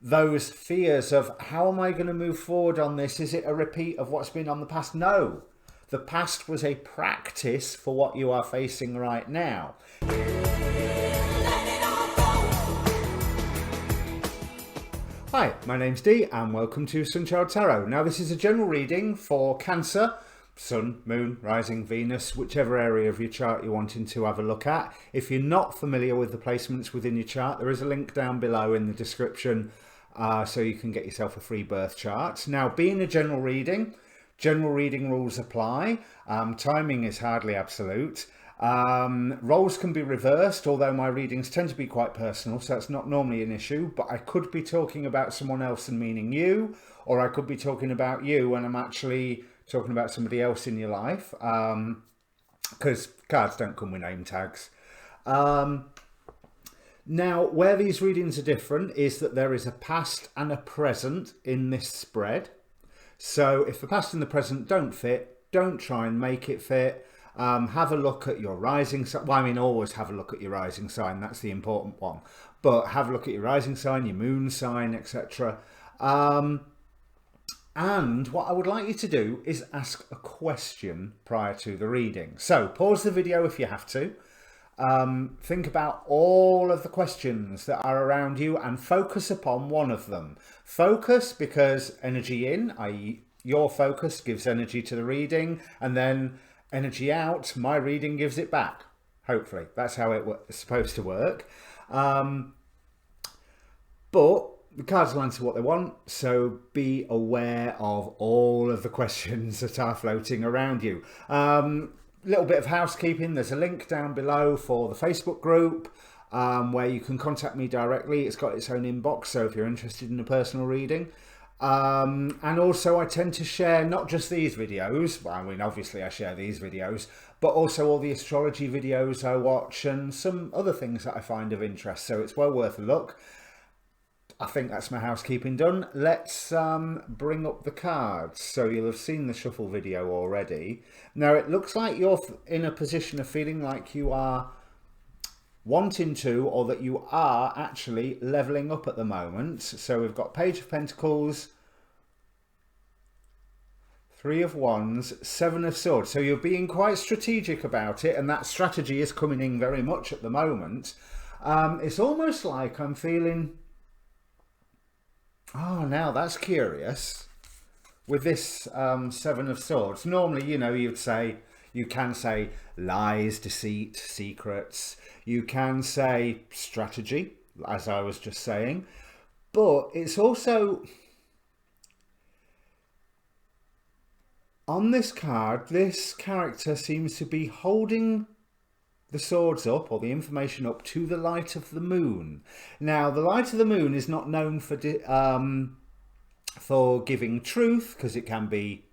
those fears of how am I going to move forward on this? Is it a repeat of what's been on the past? No, the past was a practice for what you are facing right now. Hi, my name's Dee and welcome to Sunchild Tarot. Now this is a general reading for Cancer, Sun, Moon, Rising, Venus, whichever area of your chart you're wanting to have a look at. If you're not familiar with the placements within your chart, there is a link down below in the description so you can get yourself a free birth chart. Now, being a general reading rules apply. Timing is hardly absolute. Roles can be reversed, although my readings tend to be quite personal, so it's not normally an issue, but I could be talking about someone else and meaning you, or I could be talking about you and I'm actually talking about somebody else in your life, because cards don't come with name tags. Now, where these readings are different is that there is a past and a present in this spread. So if the past and the present don't fit, don't try and make it fit. Have a look at your rising sign. Well, I mean, always have a look at your rising sign. That's the important one. But have a look at your rising sign, your moon sign, etc. And what I would like you to do is ask a question prior to the reading. So pause the video if you have to. Think about all of the questions that are around you and focus upon one of them. Focus because energy in, i.e. your focus gives energy to the reading, and then energy out, my reading gives it back. Hopefully, that's how it's supposed to work. But the cards will answer what they want, so be aware of all of the questions that are floating around you. Little bit of housekeeping, there's a link down below for the Facebook group where you can contact me directly. It's got its own inbox, so if you're interested in a personal reading. And also I tend to share not just these videos, well, I mean obviously I share these videos, but also all the astrology videos I watch and some other things that I find of interest, so it's well worth a look. I think that's my housekeeping done. Let's bring up the cards. So you'll have seen the shuffle video already. Now it looks like you're in a position of feeling like you are wanting to, or that you are actually leveling up at the moment. So we've got Page of Pentacles, Three of Wands, Seven of Swords. So you're being quite strategic about it, and that strategy is coming in very much at the moment. It's almost like I'm feeling... Oh, now that's curious. With this Seven of Swords, normally, you know, you can say lies, deceit, secrets. You can say strategy, as I was just saying. But it's also... On this card, this character seems to be holding the swords up, or the information up, to the light of the moon. Now, the light of the moon is not known for giving truth, because it can be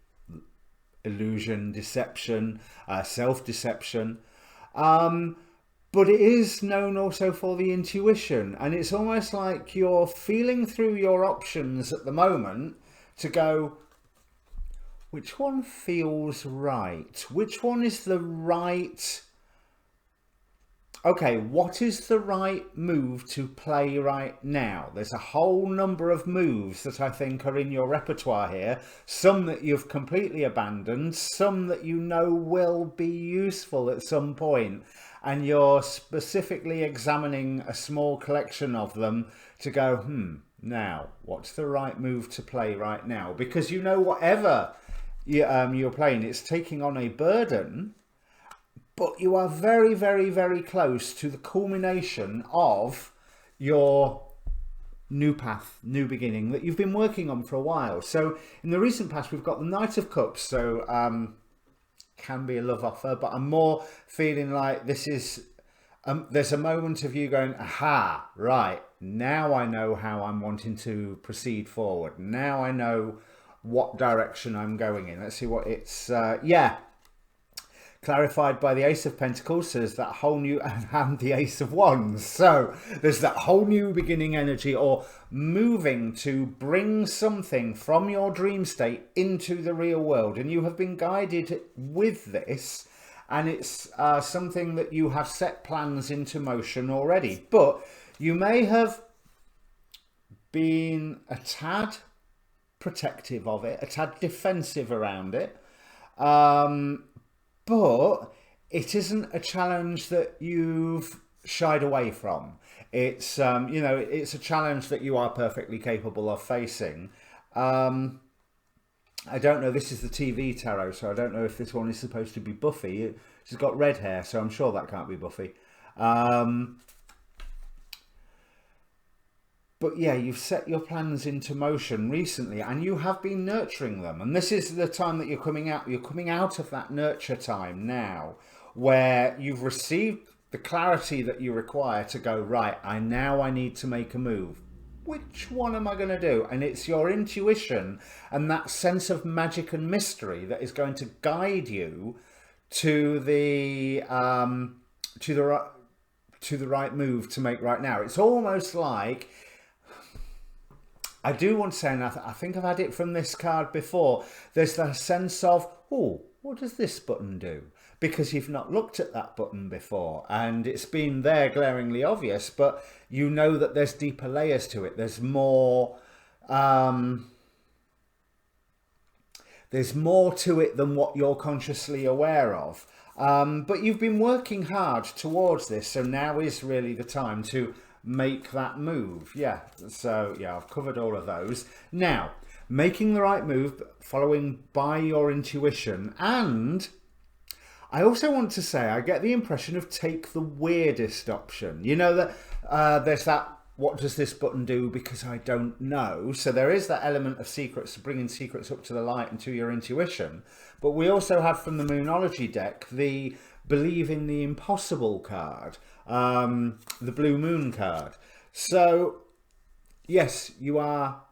illusion, deception, self-deception. But it is known also for the intuition. And it's almost like you're feeling through your options at the moment to go, which one feels right? Which one is the right... Okay, what is the right move to play right now? There's a whole number of moves that I think are in your repertoire here. Some that you've completely abandoned, some that you know will be useful at some point. And you're specifically examining a small collection of them to go, now, what's the right move to play right now? Because you know whatever you're playing, it's taking on a burden. But you are very, very, very close to the culmination of your new path, new beginning that you've been working on for a while. So in the recent past, we've got the Knight of Cups. So can be a love offer, but I'm more feeling like this is, there's a moment of you going, aha, right, now I know how I'm wanting to proceed forward. Now I know what direction I'm going in. Let's see what it's, yeah. Clarified by the Ace of Pentacles, so there's that whole new, and the Ace of Wands. So there's that whole new beginning energy, or moving to bring something from your dream state into the real world. And you have been guided with this, and it's something that you have set plans into motion already. But you may have been a tad protective of it, a tad defensive around it. But it isn't a challenge that you've shied away from. It's it's a challenge that you are perfectly capable of facing. I don't know, this is the TV tarot, so I don't know if this one is supposed to be Buffy. She's got red hair, so I'm sure that can't be Buffy. But yeah, you've set your plans into motion recently and you have been nurturing them. And this is the time that you're coming out. You're coming out of that nurture time now, where you've received the clarity that you require to go, right, I need to make a move. Which one am I going to do? And it's your intuition and that sense of magic and mystery that is going to guide you to the right move to make right now. It's almost like, I do want to say, and I think I've had it from this card before, there's that sense of, oh, what does this button do? Because you've not looked at that button before and it's been there glaringly obvious, but you know that there's deeper layers to it. There's more to it than what you're consciously aware of. But you've been working hard towards this, so now is really the time to make that move. Yeah, so yeah, I've covered all of those. Now, making the right move, following by your intuition, and I also want to say, I get the impression of take the weirdest option. You know that there's that, what does this button do because I don't know. So there is that element of secrets, bringing secrets up to the light and to your intuition. But we also have from the Moonology deck, the believe in the impossible card, the blue moon card. So yes, you are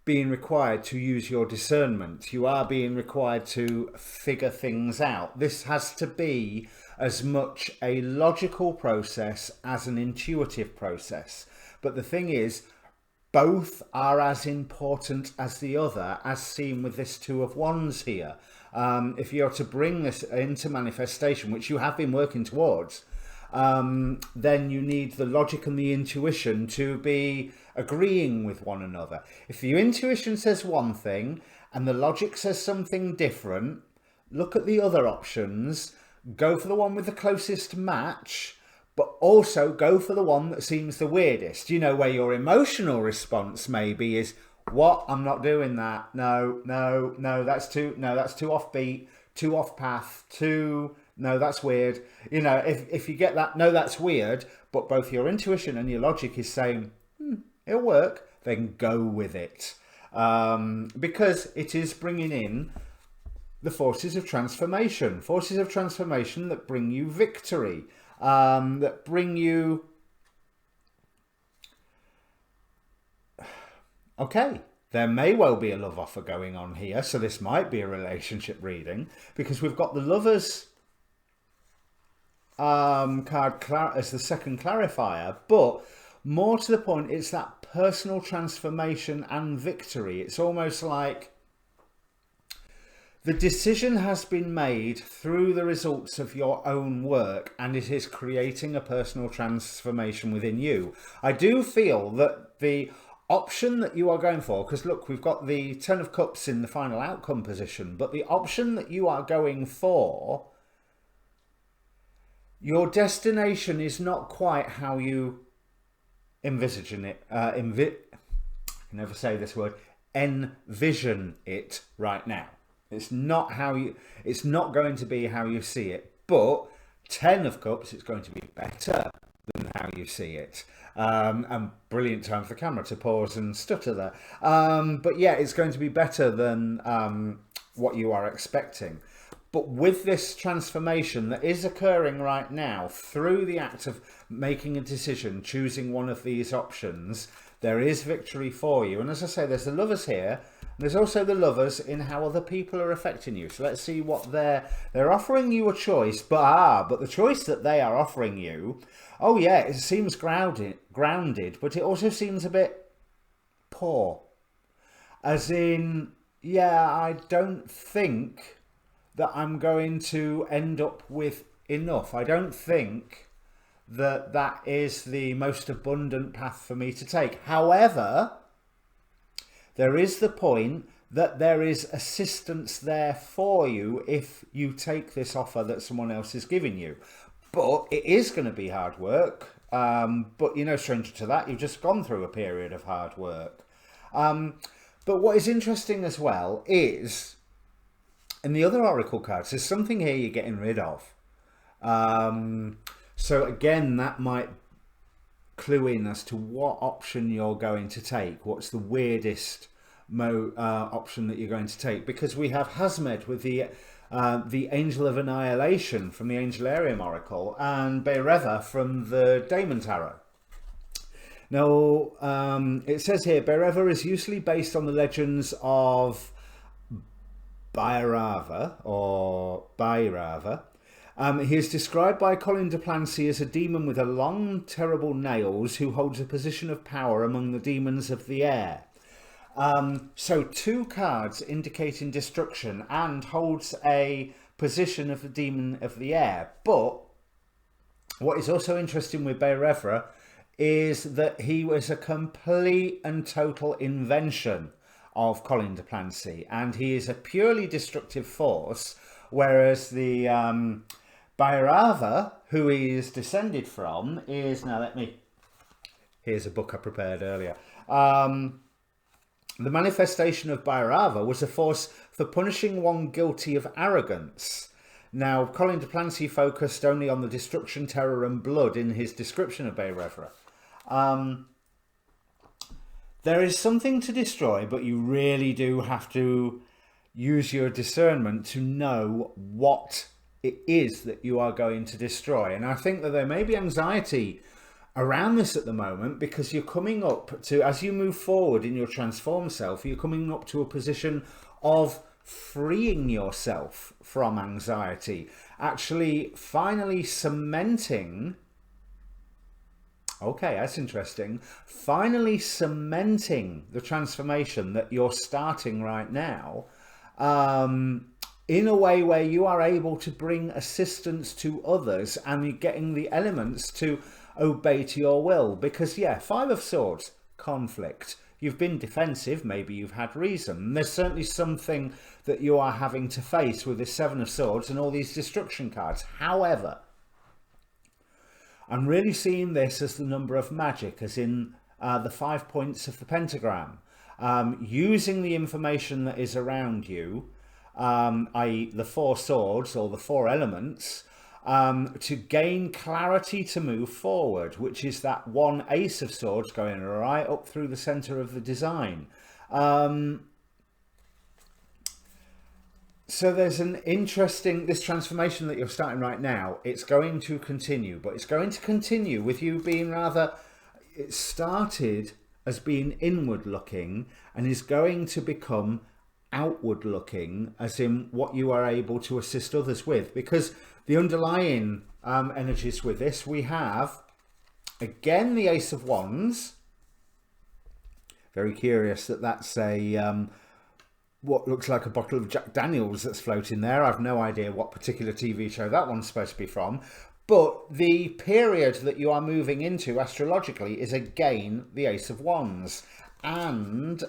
being required to use your discernment. You are being required to figure things out. This has to be as much a logical process as an intuitive process. But the thing is, both are as important as the other, as seen with this Two of Wands here. If you're to bring this into manifestation, which you have been working towards, then you need the logic and the intuition to be agreeing with one another. If the intuition says one thing and the logic says something different, look at the other options, go for the one with the closest match, but also go for the one that seems the weirdest. You know, where your emotional response maybe is, what? I'm not doing that. No, that's too offbeat, too off path, no, that's weird. You know, if you get that, no, that's weird, but both your intuition and your logic is saying, it'll work, then go with it. Because it is bringing in the forces of transformation that bring you victory, that bring you, okay, there may well be a love offer going on here, so this might be a relationship reading, because we've got the Lovers card as the second clarifier, but more to the point, it's that personal transformation and victory. It's almost like the decision has been made through the results of your own work, and it is creating a personal transformation within you. I do feel that the option that you are going for, because look, we've got the Ten of Cups in the final outcome position, but the option that you are going for, your destination is not quite how you envision it. I can never say this word. Envision it right now. It's not it's not going to be how you see it. But Ten of Cups, it's going to be better than how you see it. And brilliant time for the camera to pause and stutter there. But yeah, it's going to be better than what you are expecting. But with this transformation that is occurring right now through the act of making a decision, choosing one of these options, there is victory for you. And as I say, there's the Lovers here. There's also the Lovers in how other people are affecting you. So let's see what they're offering you a choice, but the choice that they are offering you, oh yeah, it seems grounded, but it also seems a bit poor. As in, yeah, I don't think that I'm going to end up with enough. I don't think that that is the most abundant path for me to take. However, there is the point that there is assistance there for you if you take this offer that someone else is giving you. But it is going to be hard work. But you know, stranger to that, you've just gone through a period of hard work. But what is interesting as well is, in the other oracle cards, there's something here you're getting rid of. So again, that might clue in as to what option you're going to take. What's the weirdest option that you're going to take? Because we have Hasmed with the Angel of Annihilation from the Angelarium Oracle, and Beireva from the Daemon Tarot. Now, it says here, Beireva is usually based on the legends of Bhairava, or Bhairava. He is described by Colin de Plancy as a demon with a long, terrible nails who holds a position of power among the demons of the air. So 2 cards indicating destruction and holds a position of the demon of the air. But what is also interesting with Beireva is that he was a complete and total invention of Colin de Plancy, and he is a purely destructive force, whereas the Bhairava, who he is descended from, is, now here's a book I prepared earlier. The manifestation of Bhairava was a force for punishing one guilty of arrogance. Now, Colin de Plancy focused only on the destruction, terror and blood in his description of Beireva. There is something to destroy, but you really do have to use your discernment to know what it is that you are going to destroy. And I think that there may be anxiety around this at the moment, because you're coming up to, as you move forward in your transformed self, you're coming up to a position of freeing yourself from anxiety, actually finally cementing, okay, that's interesting, finally cementing the transformation that you're starting right now, in a way where you are able to bring assistance to others and you're getting the elements to obey to your will. Because yeah, 5 of Swords, conflict. You've been defensive, maybe you've had reason. There's certainly something that you are having to face with this 7 of Swords and all these destruction cards. However, I'm really seeing this as the number of magic, as in the 5 points of the pentagram. Using the information that is around you, i.e. the 4 swords or the 4 elements, to gain clarity to move forward, which is that 1 Ace of Swords going right up through the center of the design. So there's an interesting, this transformation that you're starting right now, it's going to continue, but it's going to continue with you being rather, it started as being inward looking and is going to become outward looking, as in what you are able to assist others with. Because the underlying energies with this, we have again the Ace of Wands. Very curious that that's a what looks like a bottle of Jack Daniels that's floating there. I've no idea what particular TV show that one's supposed to be from, but the period that you are moving into astrologically is again the Ace of Wands, and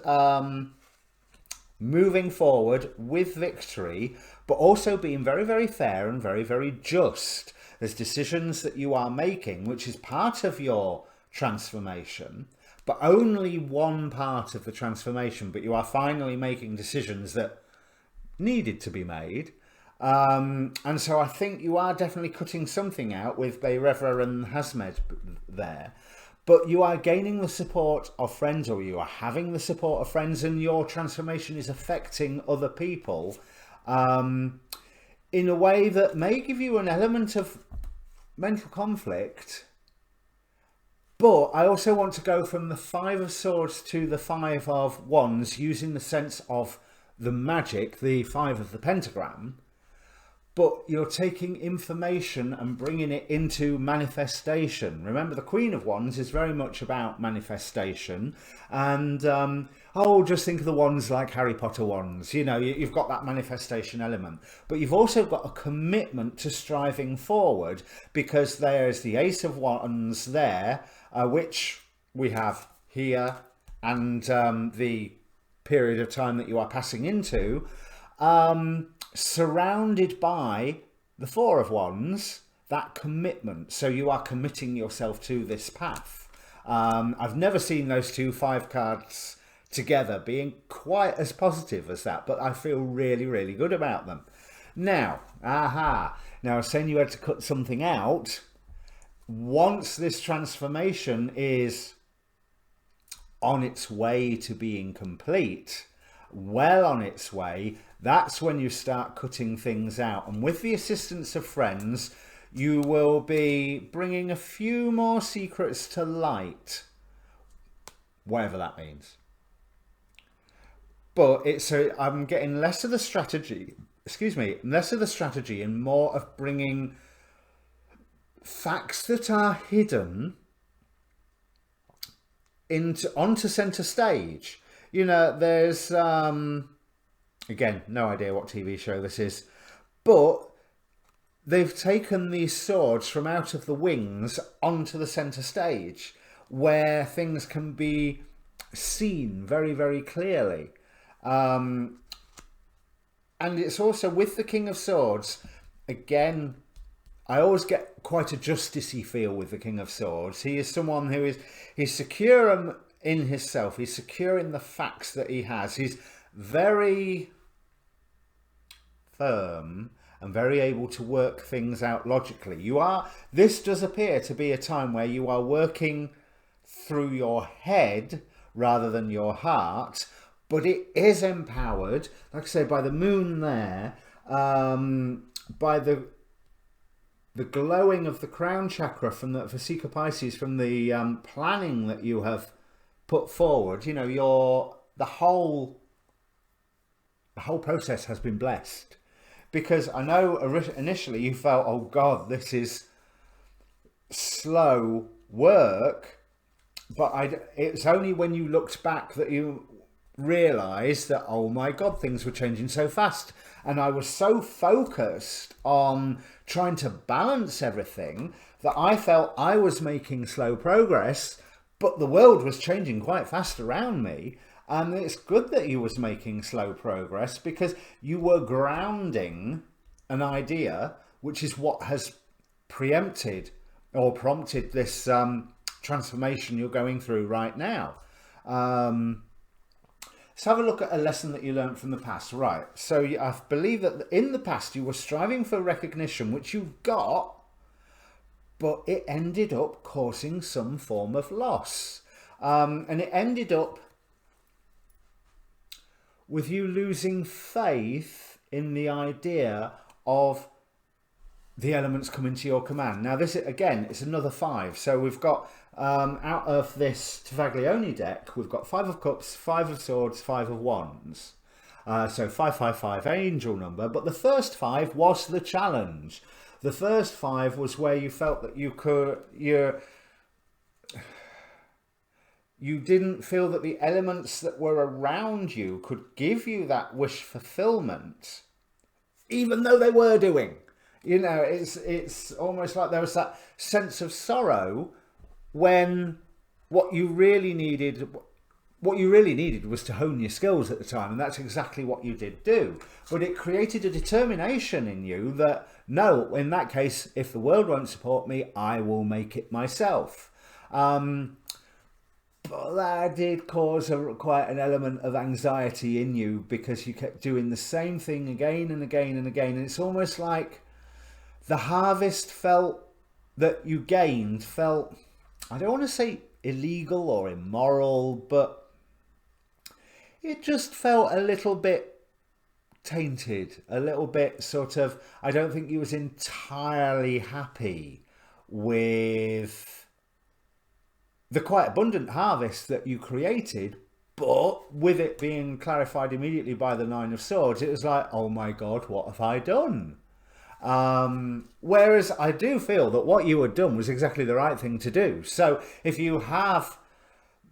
moving forward with victory, but also being very, very fair and very, very just. There's decisions that you are making, which is part of your transformation, but only one part of the transformation. But you are finally making decisions that needed to be made. And so I think you are definitely cutting something out with Beireva and Hasmed there. But you are gaining the support of friends, or you are having the support of friends, and your transformation is affecting other people in a way that may give you an element of mental conflict. But I also want to go from the 5 of Swords to the 5 of Wands, using the sense of the magic, the 5 of the pentagram. but you're taking information and bringing it into manifestation. Remember, the Queen of Wands is very much about manifestation. And just think of the wands like Harry Potter wands. You know, you've got that manifestation element, but you've also got a commitment to striving forward, because there's the Ace of Wands there, which we have here, and the period of time that you are passing into, surrounded by the Four of Wands, that commitment. So you are committing yourself to this path. I've never seen those two 5 cards together being quite as positive as that, but I feel really, really good about them. Now, now I was saying you had to cut something out. Once this transformation is on its way to being complete, well on its way, that's when you start cutting things out. And with the assistance of friends, you will be bringing a few more secrets to light, whatever that means. But I'm getting less of the strategy, and more of bringing facts that are hidden onto center stage. You know, there's again, no idea what TV show this is, but they've taken these swords from out of the wings onto the center stage, where things can be seen very, very clearly. And it's also with the King of Swords. Again, I always get quite a justicey feel with the King of Swords. He is someone who he's secure in himself. He's secure in the facts that he has. He's very firm and very able to work things out logically. This does appear to be a time where you are working through your head rather than your heart, but it is empowered, like I say, by the moon there, by the glowing of the crown chakra from the Vasika Pisces, from the planning that you have put forward. You know, the whole process has been blessed, because I know initially you felt, oh God, this is slow work, but it's only when you looked back that you realised that, oh my God, things were changing so fast. And I was so focused on trying to balance everything that I felt I was making slow progress, but the world was changing quite fast around me. And it's good that you was making slow progress, because you were grounding an idea, which is what has preempted or prompted this transformation you're going through right now. Let's have a look at a lesson that you learned from the past. Right, so I believe that in the past you were striving for recognition, which you got, but it ended up causing some form of loss. And it ended up with you losing faith in the idea of the elements coming to your command. Now this, again, it's another 5. So we've got, out of this Tavaglione deck, we've got 5 of Cups, 5 of Swords, 5 of Wands. So 555, angel number. But the first 5 was the challenge. The first 5 was where you felt that you didn't feel that the elements that were around you could give you that wish fulfillment, even though they were doing. You know, it's almost like there was that sense of sorrow when what you really needed was to hone your skills at the time, and that's exactly what you did do. But it created a determination in you that, no, in that case, if the world won't support me, I will make it myself. But that did cause quite an element of anxiety in you, because you kept doing the same thing again and again and again. And it's almost like the harvest that you gained felt, I don't want to say illegal or immoral, but it just felt a little bit tainted, a little bit sort of, I don't think you was entirely happy with the quite abundant harvest that you created. But with it being clarified immediately by the 9 of Swords, it was like, oh my God, what have I done? Whereas I do feel that what you had done was exactly the right thing to do. So if you have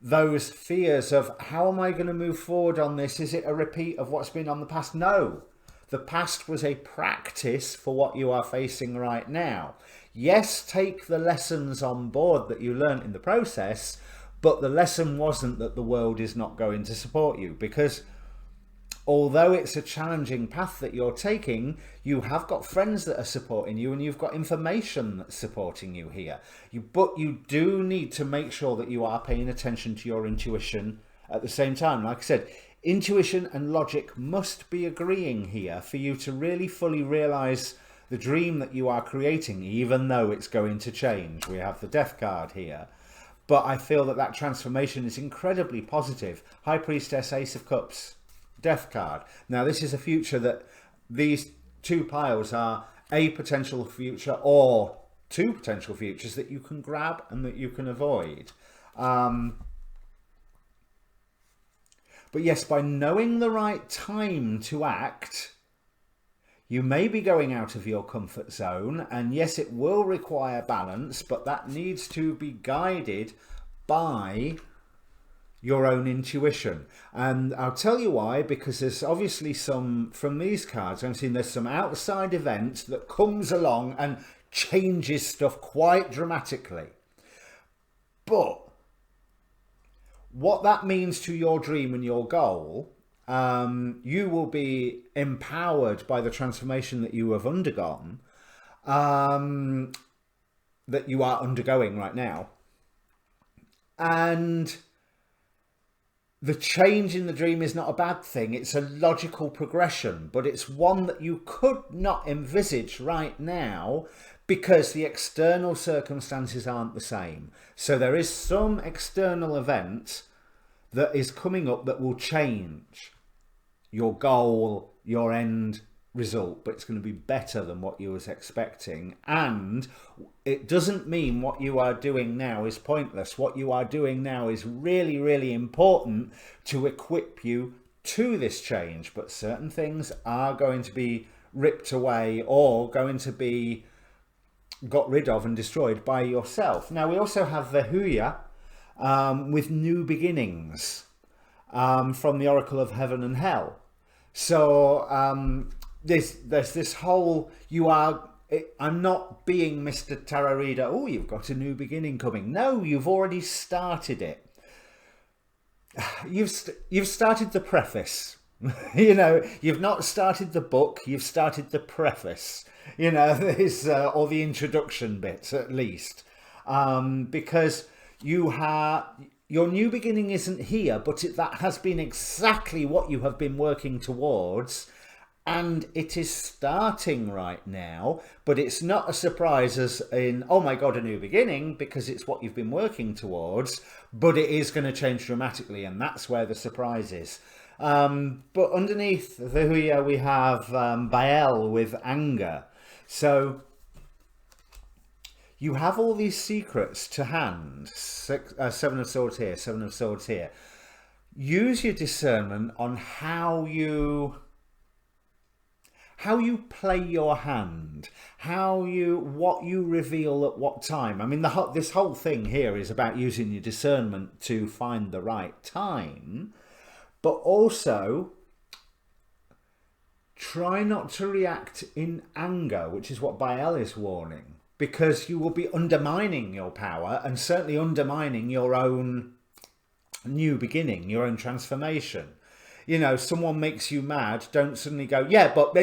those fears of how am I going to move forward on this? Is it a repeat of what's been on the past? No. The past was a practice for what you are facing right now. Yes, take the lessons on board that you learned in the process, but the lesson wasn't that the world is not going to support you, because although it's a challenging path that you're taking, you have got friends that are supporting you and you've got information that's supporting you here. But you do need to make sure that you are paying attention to your intuition at the same time. Like I said, intuition and logic must be agreeing here for you to really fully realize the dream that you are creating, even though it's going to change. We have the Death card here. But I feel that that transformation is incredibly positive. High Priestess, Ace of Cups, Death card. Now this is a future that these two piles are a potential future or two potential futures that you can grab and that you can avoid. But yes, by knowing the right time to act, you may be going out of your comfort zone, and yes, it will require balance, but that needs to be guided by your own intuition. And I'll tell you why, because there's obviously some, from these cards, I'm seeing there's some outside event that comes along and changes stuff quite dramatically. But what that means to your dream and your goal, you will be empowered by the transformation that you have undergone, that you are undergoing right now. And the change in the dream is not a bad thing. It's a logical progression, but it's one that you could not envisage right now because the external circumstances aren't the same. So there is some external event that is coming up that will change your goal, your end result, but it's going to be better than what you was expecting. And it doesn't mean what you are doing now is pointless. What you are doing now is really, really important to equip you to this change, but certain things are going to be ripped away or going to be got rid of and destroyed by yourself. Now we also have Vehuya with new beginnings from the Oracle of Heaven and Hell. So there's this whole, I'm not being Mr. Tarot Reader, oh, you've got a new beginning coming. No, you've already started it. You've started the preface. You know, you've not started the book, you've started the preface. You know, or the introduction bits at least. Because your new beginning isn't here, but that has been exactly what you have been working towards. And it is starting right now, but it's not a surprise as in, oh my God, a new beginning, because it's what you've been working towards, but it is going to change dramatically, and that's where the surprise is. But underneath Vehuya, we have Baal with anger. So you have all these secrets to hand. Seven of Swords here, Seven of Swords here. Use your discernment on how you play your hand, what you reveal at what time. I mean, this whole thing here is about using your discernment to find the right time, but also try not to react in anger, which is what Baal is warning, because you will be undermining your power and certainly undermining your own new beginning, your own transformation. You know, someone makes you mad, don't suddenly go, yeah, but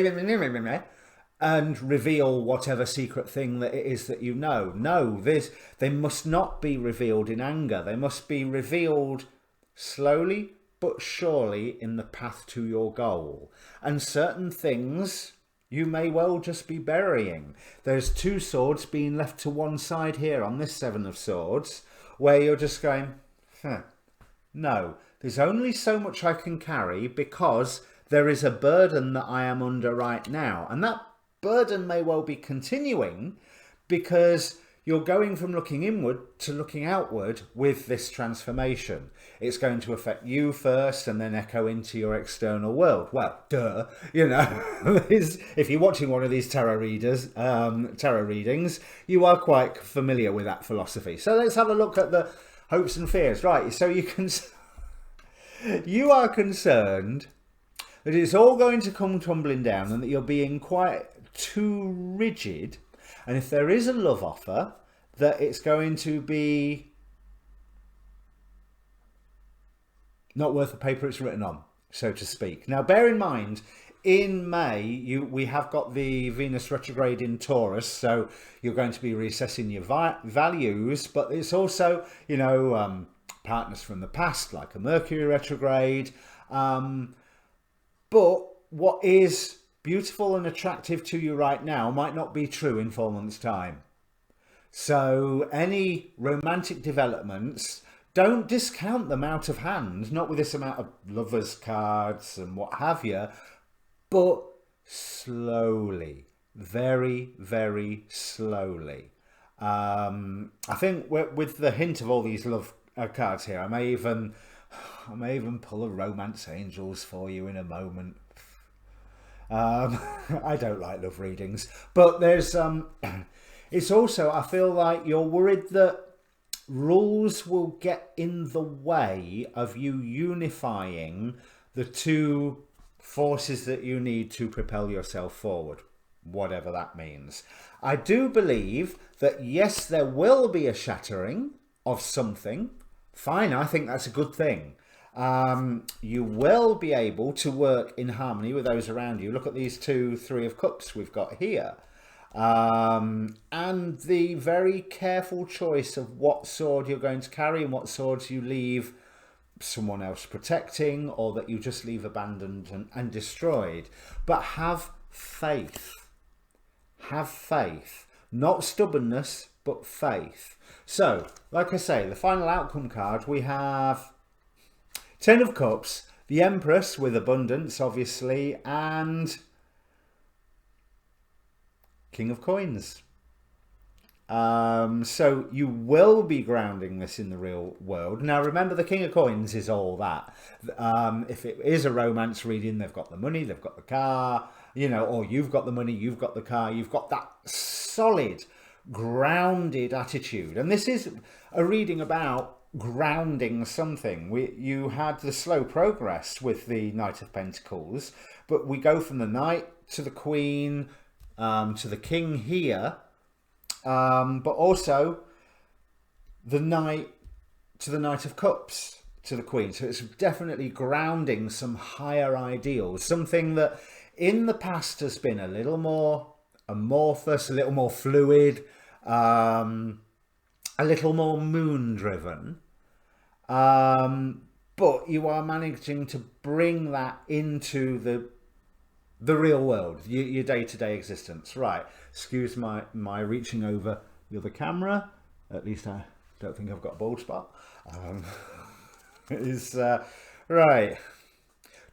and reveal whatever secret thing that it is that you know. No, they must not be revealed in anger. They must be revealed slowly but surely in the path to your goal. And certain things you may well just be burying. There's two swords being left to one side here on this Seven of Swords, where you're just going, no, there's only so much I can carry because there is a burden that I am under right now. And that burden may well be continuing because you're going from looking inward to looking outward with this transformation. It's going to affect you first and then echo into your external world. Well, duh, you know, if you're watching one of these tarot readings, you are quite familiar with that philosophy. So let's have a look at the hopes and fears. Right, so you are concerned that it's all going to come tumbling down and that you're being quite too rigid. And if there is a love offer, that it's going to be not worth the paper it's written on, so to speak. Now, bear in mind, in May, we have got the Venus retrograde in Taurus, so you're going to be reassessing your values, but it's also, you know, partners from the past, like a Mercury retrograde. But what is beautiful and attractive to you right now might not be true in 4 months' time. So any romantic developments, don't discount them out of hand, not with this amount of lovers cards and what have you, but slowly, very, very slowly. I think with the hint of all these love cards here, I may even pull a romance angels for you in a moment. I don't like love readings, but there's it's also, I feel like you're worried that rules will get in the way of you unifying the two forces that you need to propel yourself forward, whatever that means. I do believe that yes, there will be a shattering of something. Fine, I think that's a good thing. You will be able to work in harmony with those around you. Look at these two Three of Cups we've got here. And the very careful choice of what sword you're going to carry and what swords you leave someone else protecting, or that you just leave abandoned and destroyed. But have faith. Have faith. Not stubbornness, but faith. So, like I say, the final outcome card, we have Ten of Cups, the Empress with abundance, obviously, and King of Coins. So you will be grounding this in the real world. Now, remember, the King of Coins is all that. If it is a romance reading, they've got the money, they've got the car, you know, or you've got the money, you've got the car, you've got that solid, grounded attitude. And this is a reading about grounding something. You had the slow progress with the Knight of Pentacles, but we go from the Knight to the Queen, to the King here, but also the Knight to the Knight of Cups to the Queen. So it's definitely grounding some higher ideals, something that in the past has been a little more amorphous, a little more fluid, a little more moon driven. But you are managing to bring that into the real world, your day-to-day existence. Right, excuse my reaching over the other camera. At least I don't think I've got a bald spot. Right,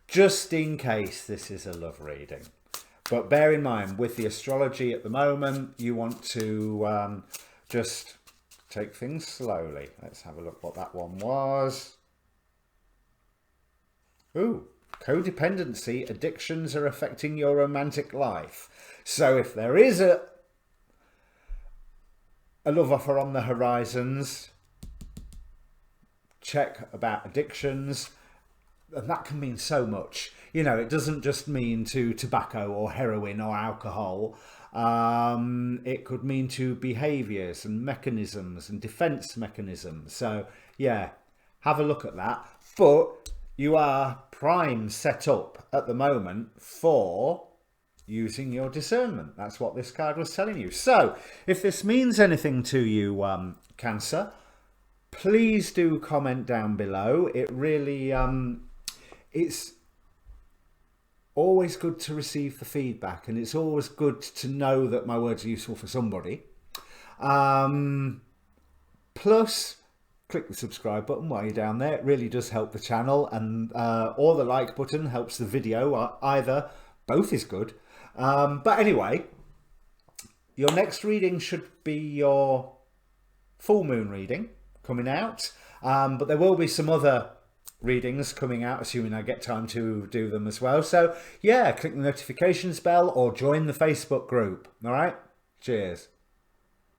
just in case this is a love reading. But bear in mind, with the astrology at the moment, you want to just take things slowly. Let's have a look what that one was. Ooh, codependency, addictions are affecting your romantic life. So if there is a love offer on the horizons, check about addictions. And that can mean so much. You know, it doesn't just mean to tobacco or heroin or alcohol. It could mean to behaviours and mechanisms and defence mechanisms. So, yeah, have a look at that. But you are prime set up at the moment for using your discernment. That's what this card was telling you. So, if this means anything to you, Cancer, please do comment down below. It really... it's always good to receive the feedback, and it's always good to know that my words are useful for somebody. Plus, click the subscribe button while you're down there. It really does help the channel, and or the like button helps the video. Either, both is good. But anyway, your next reading should be your full moon reading coming out, but there will be some other readings coming out, assuming I get time to do them as well. So yeah, click the notifications bell or join the Facebook group. All right, cheers.